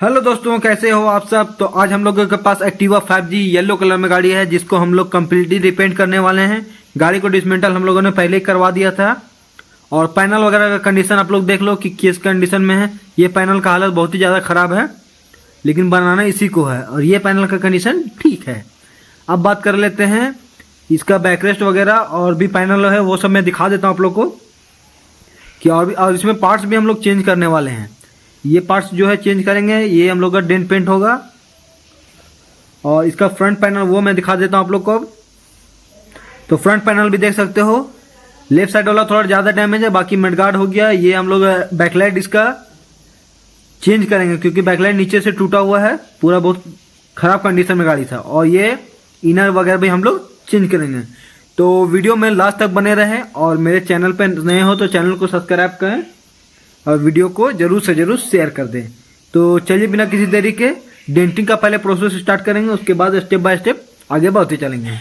Hello दोस्तों, कैसे हो आप सब। तो आज हम लोगों के पास एक्टिवा 5G येलो कलर में गाड़ी है, जिसको हम लोग कम्प्लीटली रिपेंट करने वाले हैं। गाड़ी को डिसमेंटल हम लोगों ने पहले ही करवा दिया था। और पैनल वगैरह का कंडीशन आप लोग देख लो कि किस कंडीशन में है। ये पैनल का हालत बहुत ही ज़्यादा ख़राब है, लेकिन बनाना इसी को है। और ये पैनल का कंडीशन ठीक है। अब बात कर लेते हैं इसका बैकरेस्ट वगैरह और भी पैनल है, वो सब मैं दिखा देता हूँ आप लोग को कि और इसमें पार्ट्स भी हम लोग चेंज करने वाले हैं। ये पार्ट्स जो है चेंज करेंगे। ये हम लोग का डेंट पेंट होगा। और इसका फ्रंट पैनल वो मैं दिखा देता हूँ आप लोग को। तो फ्रंट पैनल भी देख सकते हो। लेफ्ट साइड वाला थोड़ा ज़्यादा डैमेज है, बाकी मडगार्ड हो गया। ये हम लोग बैकलाइट इसका चेंज करेंगे, क्योंकि बैकलाइट नीचे से टूटा हुआ है, पूरा बहुत ख़राब कंडीशन में गाड़ी था। और ये इनर वगैरह भी हम लोग चेंज करेंगे। तो वीडियो में लास्ट तक बने रहें। और मेरे चैनल पर नए हो तो चैनल को सब्सक्राइब करें और वीडियो को जरूर से जरूर शेयर कर दें। तो चलिए बिना किसी देरी के डेंटिंग का पहले प्रोसेस स्टार्ट करेंगे, उसके बाद स्टेप बाय स्टेप आगे बढ़ते चलेंगे।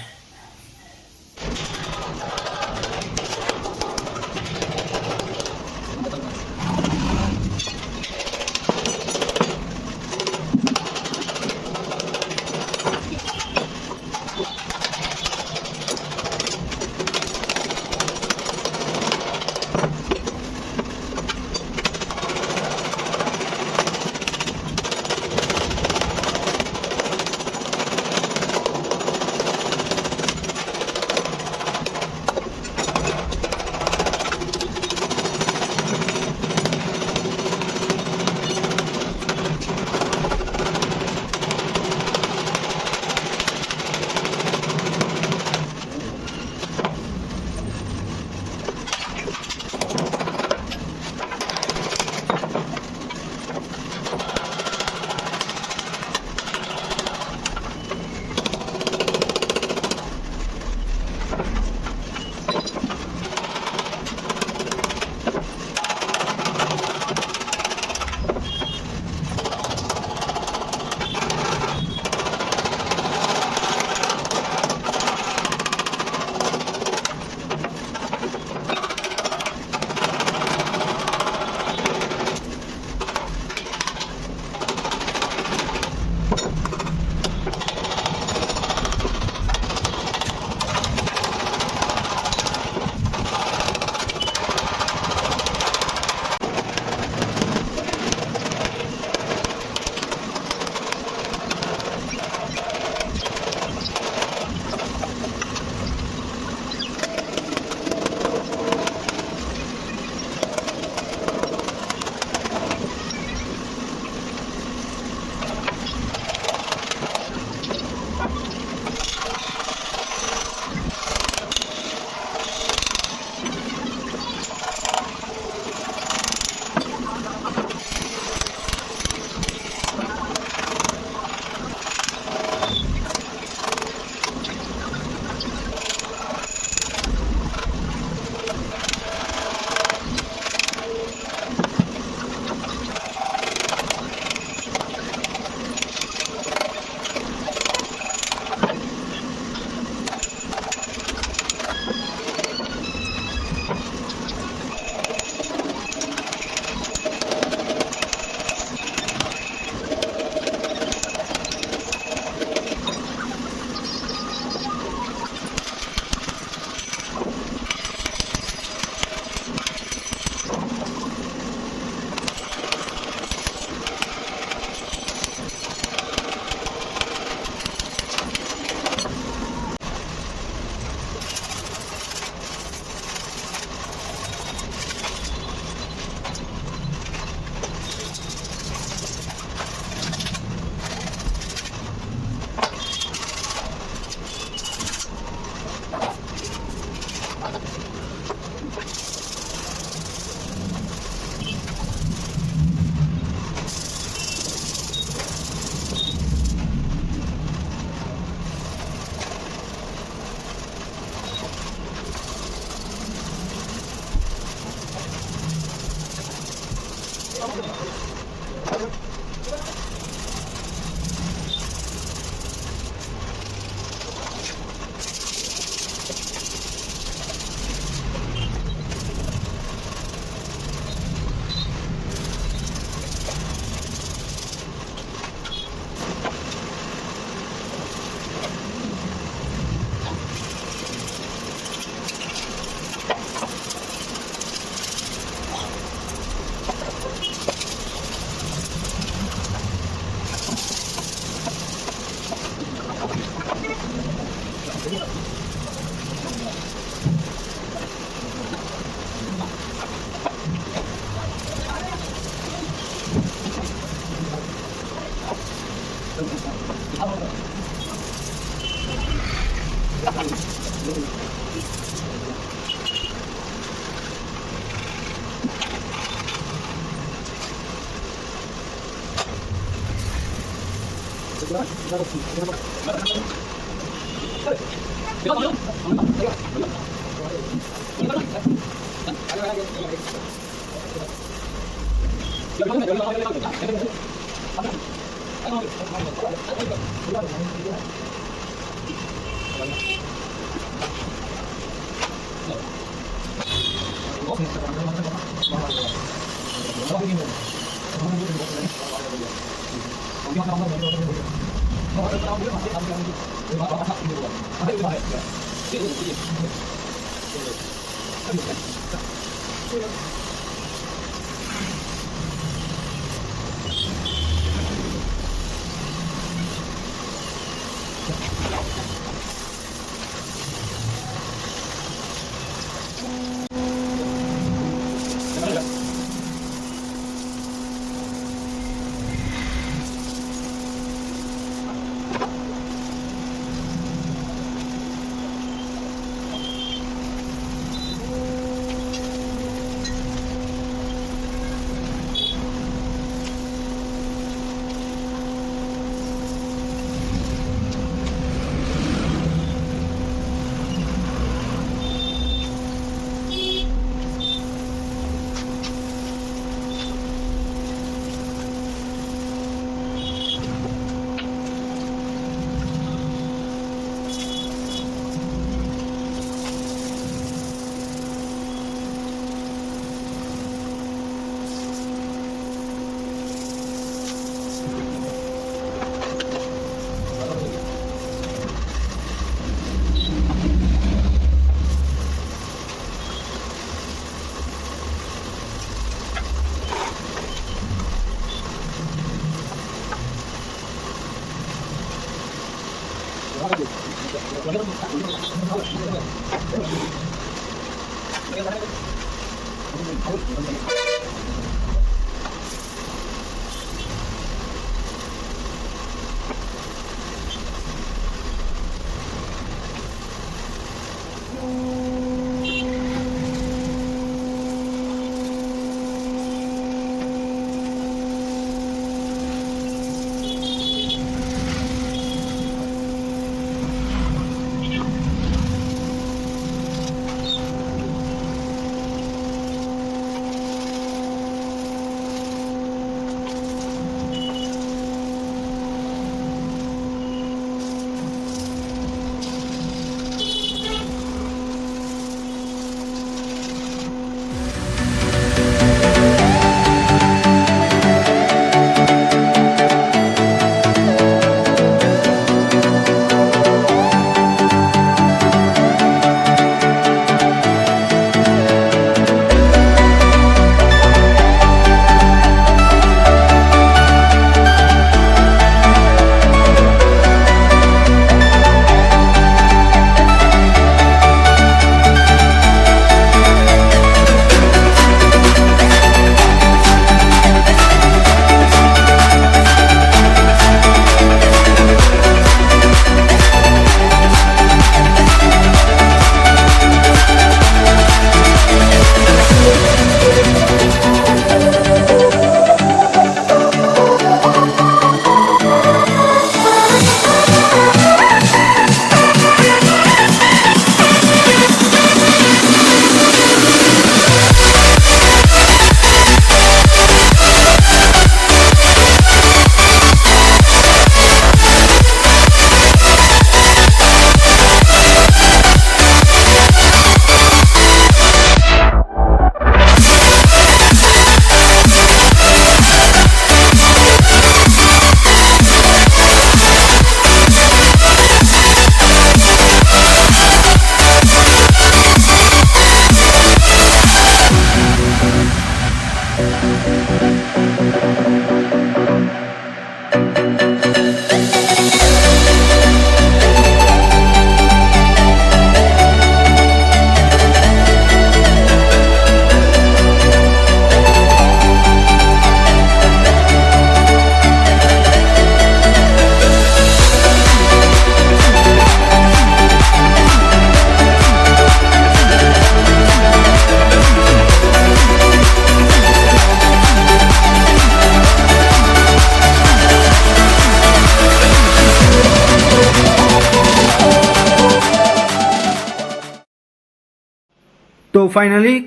तो फाइनली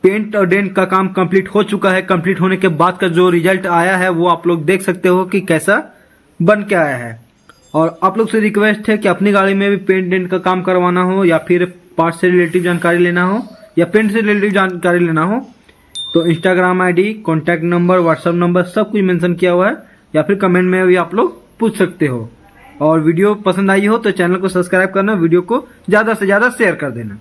पेंट और डेंट का काम कंप्लीट हो चुका है। कंप्लीट होने के बाद का जो रिजल्ट आया है वो आप लोग देख सकते हो कि कैसा बन के आया है। और आप लोग से रिक्वेस्ट है कि अपनी गाड़ी में भी पेंट डेंट का काम करवाना हो या फिर पार्ट से रिलेटिव जानकारी लेना हो या पेंट से रिलेटिव जानकारी लेना हो तो Instagram ID, contact number, WhatsApp number सब कुछ मेंशन किया हुआ है, या फिर कमेंट में भी आप लोग पूछ सकते हो। और वीडियो पसंद आई हो तो चैनल को सब्सक्राइब करना, वीडियो को ज़्यादा से ज़्यादा शेयर कर देना।